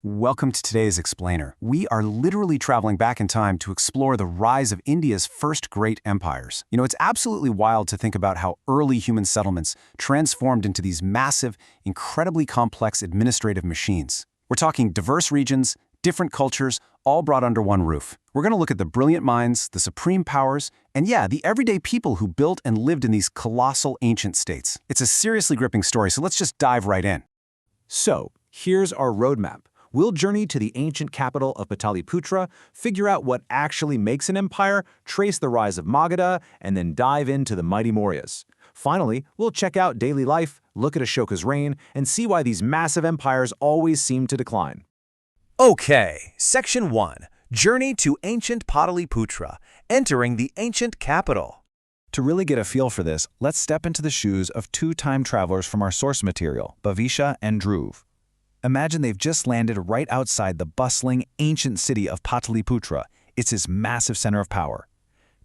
Welcome to today's Explainer. We are literally traveling back in time to explore the rise of India's first great empires. It's absolutely wild to think about how early human settlements transformed into these massive, incredibly complex administrative machines. We're talking diverse regions, different cultures, all brought under one roof. We're going to look at the brilliant minds, the supreme powers, and the everyday people who built and lived in these colossal ancient states. It's a seriously gripping story, so let's just dive right in. So, here's our roadmap. We'll journey to the ancient capital of Pataliputra, figure out what actually makes an empire, trace the rise of Magadha, and then dive into the mighty Mauryas. Finally, we'll check out daily life, look at Ashoka's reign, and see why these massive empires always seem to decline. Okay, Section 1. Journey to ancient Pataliputra, entering the ancient capital. To really get a feel for this, let's step into the shoes of two time travelers from our source material, Bhavisha and Dhruv. Imagine they've just landed right outside the bustling, ancient city of Pataliputra. It's his massive center of power.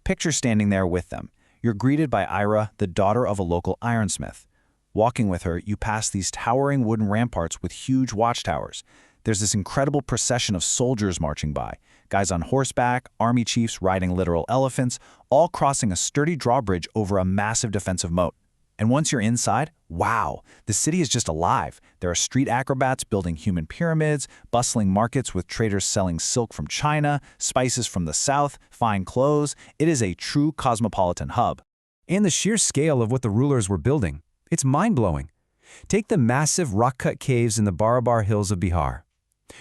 Picture standing there with them. You're greeted by Ira, the daughter of a local ironsmith. Walking with her, you pass these towering wooden ramparts with huge watchtowers. There's this incredible procession of soldiers marching by, guys on horseback, army chiefs riding literal elephants, all crossing a sturdy drawbridge over a massive defensive moat. And once you're inside, wow, the city is just alive. There are street acrobats building human pyramids, bustling markets with traders selling silk from China, spices from the south, fine clothes. It is a true cosmopolitan hub. And the sheer scale of what the rulers were building, it's mind-blowing. Take the massive rock-cut caves in the Barabar hills of Bihar.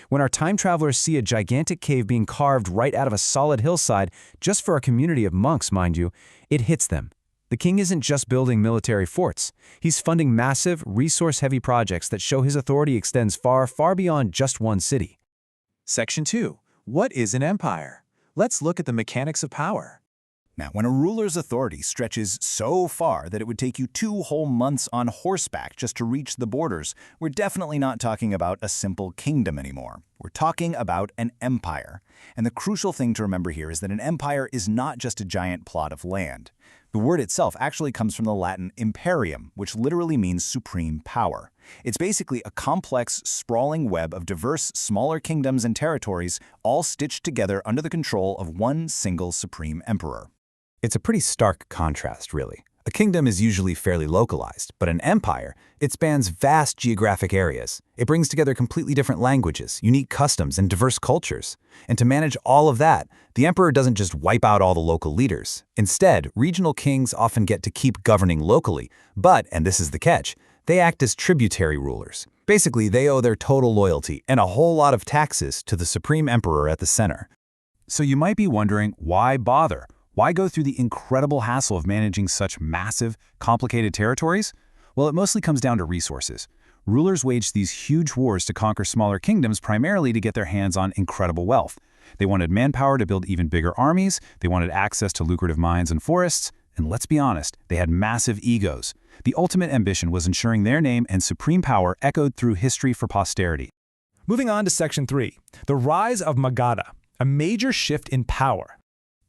When our time travelers see a gigantic cave being carved right out of a solid hillside, just for a community of monks, mind you, it hits them. The king isn't just building military forts. He's funding massive, resource-heavy projects that show his authority extends far, far beyond just one city. Section 2. What is an empire? Let's look at the mechanics of power. Now, when a ruler's authority stretches so far that it would take you 2 whole months on horseback just to reach the borders, we're definitely not talking about a simple kingdom anymore. We're talking about an empire. And the crucial thing to remember here is that an empire is not just a giant plot of land. The word itself actually comes from the Latin imperium, which literally means supreme power. It's basically a complex, sprawling web of diverse, smaller kingdoms and territories, all stitched together under the control of one single supreme emperor. It's a pretty stark contrast, really. A kingdom is usually fairly localized, but an empire, it spans vast geographic areas. It brings together completely different languages, unique customs, and diverse cultures. And to manage all of that, the emperor doesn't just wipe out all the local leaders. Instead, regional kings often get to keep governing locally, but, and this is the catch, they act as tributary rulers. Basically, they owe their total loyalty and a whole lot of taxes to the supreme emperor at the center. So you might be wondering, why bother? Why go through the incredible hassle of managing such massive, complicated territories? Well, it mostly comes down to resources. Rulers waged these huge wars to conquer smaller kingdoms primarily to get their hands on incredible wealth. They wanted manpower to build even bigger armies, they wanted access to lucrative mines and forests, and let's be honest, they had massive egos. The ultimate ambition was ensuring their name and supreme power echoed through history for posterity. Moving on to Section 3, the rise of Magadha, a major shift in power.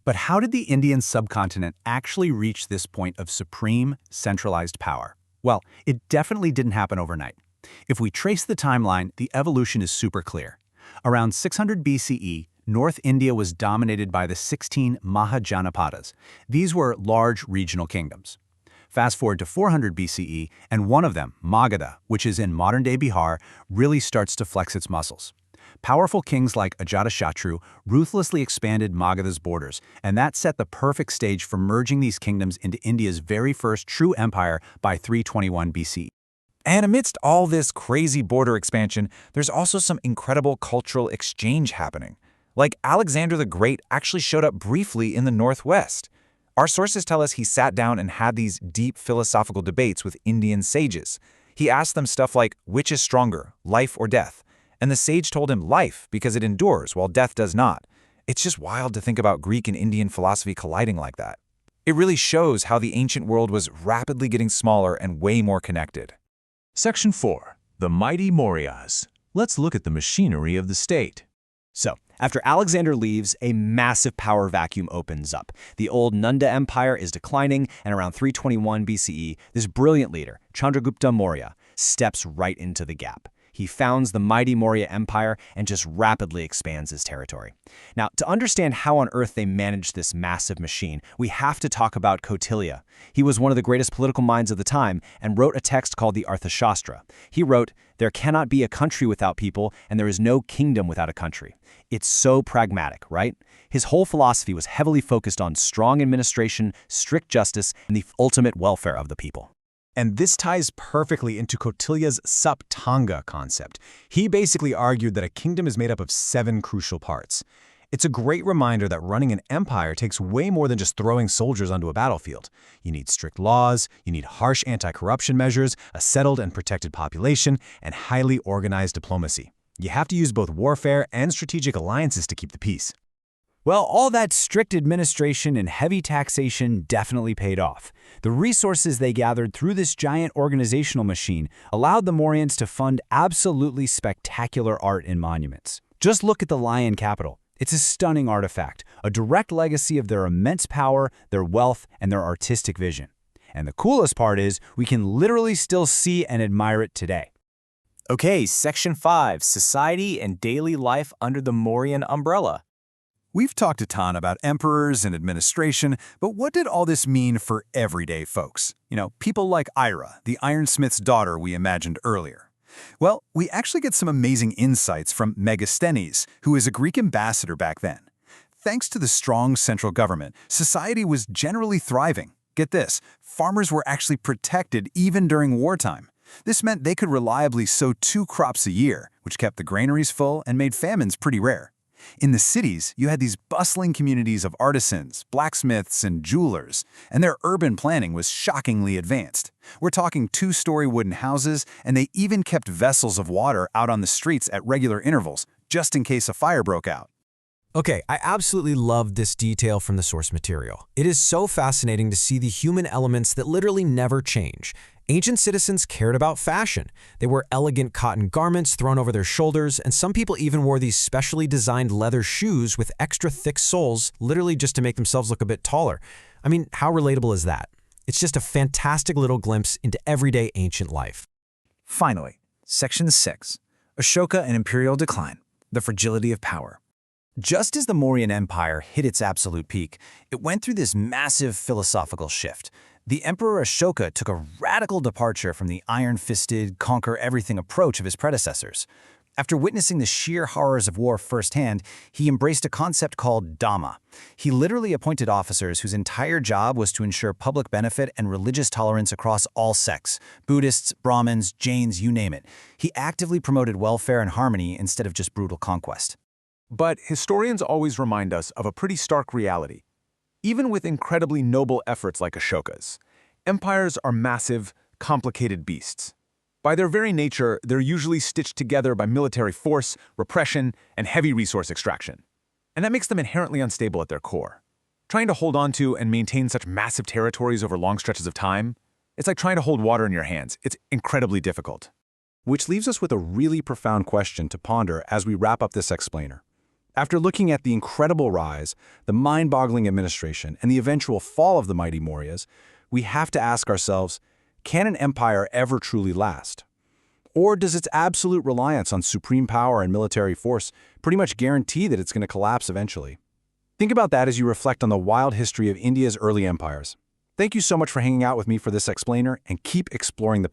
But how did the Indian subcontinent actually reach this point of supreme, centralized power? Well, it definitely didn't happen overnight. If we trace the timeline, the evolution is super clear. Around 600 BCE, North India was dominated by the 16 Mahajanapadas. These were large regional kingdoms. Fast forward to 400 BCE, and one of them, Magadha, which is in modern-day Bihar, really starts to flex its muscles. Powerful kings like Ajatashatru ruthlessly expanded Magadha's borders, and that set the perfect stage for merging these kingdoms into India's very first true empire by 321 BC. And amidst all this crazy border expansion, there's also some incredible cultural exchange happening. Like Alexander the Great actually showed up briefly in the Northwest. Our sources tell us he sat down and had these deep philosophical debates with Indian sages. He asked them stuff like, which is stronger, life or death? And the sage told him life because it endures while death does not. It's just wild to think about Greek and Indian philosophy colliding like that. It really shows how the ancient world was rapidly getting smaller and way more connected. Section 4. The mighty Mauryas. Let's look at the machinery of the state. So, after Alexander leaves, a massive power vacuum opens up. The old Nanda Empire is declining, and around 321 BCE, this brilliant leader, Chandragupta Maurya, steps right into the gap. He founds the mighty Maurya Empire and just rapidly expands his territory. Now, to understand how on earth they managed this massive machine, we have to talk about Kautilya. He was one of the greatest political minds of the time and wrote a text called the Arthashastra. He wrote, "There cannot be a country without people, and there is no kingdom without a country." It's so pragmatic, right? His whole philosophy was heavily focused on strong administration, strict justice, and the ultimate welfare of the people. And this ties perfectly into Kautilya's Saptanga concept. He basically argued that a kingdom is made up of 7 crucial parts. It's a great reminder that running an empire takes way more than just throwing soldiers onto a battlefield. You need strict laws, you need harsh anti-corruption measures, a settled and protected population, and highly organized diplomacy. You have to use both warfare and strategic alliances to keep the peace. Well, all that strict administration and heavy taxation definitely paid off. The resources they gathered through this giant organizational machine allowed the Mauryans to fund absolutely spectacular art and monuments. Just look at the Lion Capital. It's a stunning artifact, a direct legacy of their immense power, their wealth, and their artistic vision. And the coolest part is, we can literally still see and admire it today. Okay, Section 5, Society and Daily Life under the Mauryan Umbrella. We've talked a ton about emperors and administration, but what did all this mean for everyday folks? People like Ira, the ironsmith's daughter we imagined earlier. Well, we actually get some amazing insights from Megasthenes, who was a Greek ambassador back then. Thanks to the strong central government, society was generally thriving. Get this, farmers were actually protected even during wartime. This meant they could reliably sow 2 crops a year, which kept the granaries full and made famines pretty rare. In the cities, you had these bustling communities of artisans, blacksmiths, and jewelers, and their urban planning was shockingly advanced. We're talking 2-story wooden houses, and they even kept vessels of water out on the streets at regular intervals, just in case a fire broke out. Okay, I absolutely loved this detail from the source material. It is so fascinating to see the human elements that literally never change. Ancient citizens cared about fashion. They wore elegant cotton garments thrown over their shoulders, and some people even wore these specially designed leather shoes with extra thick soles, literally just to make themselves look a bit taller. I mean, how relatable is that? It's just a fantastic little glimpse into everyday ancient life. Finally, Section 6, Ashoka and Imperial Decline, the Fragility of Power. Just as the Mauryan Empire hit its absolute peak, it went through this massive philosophical shift. The Emperor Ashoka took a radical departure from the iron-fisted, conquer-everything approach of his predecessors. After witnessing the sheer horrors of war firsthand, he embraced a concept called Dhamma. He literally appointed officers whose entire job was to ensure public benefit and religious tolerance across all sects – Buddhists, Brahmins, Jains, you name it. He actively promoted welfare and harmony instead of just brutal conquest. But historians always remind us of a pretty stark reality. Even with incredibly noble efforts like Ashoka's, empires are massive, complicated beasts. By their very nature, they're usually stitched together by military force, repression, and heavy resource extraction. And that makes them inherently unstable at their core. Trying to hold on to and maintain such massive territories over long stretches of time, it's like trying to hold water in your hands. It's incredibly difficult. Which leaves us with a really profound question to ponder as we wrap up this explainer. After looking at the incredible rise, the mind-boggling administration, and the eventual fall of the mighty Mauryas, we have to ask ourselves, can an empire ever truly last? Or does its absolute reliance on supreme power and military force pretty much guarantee that it's going to collapse eventually? Think about that as you reflect on the wild history of India's early empires. Thank you so much for hanging out with me for this explainer, and keep exploring the past.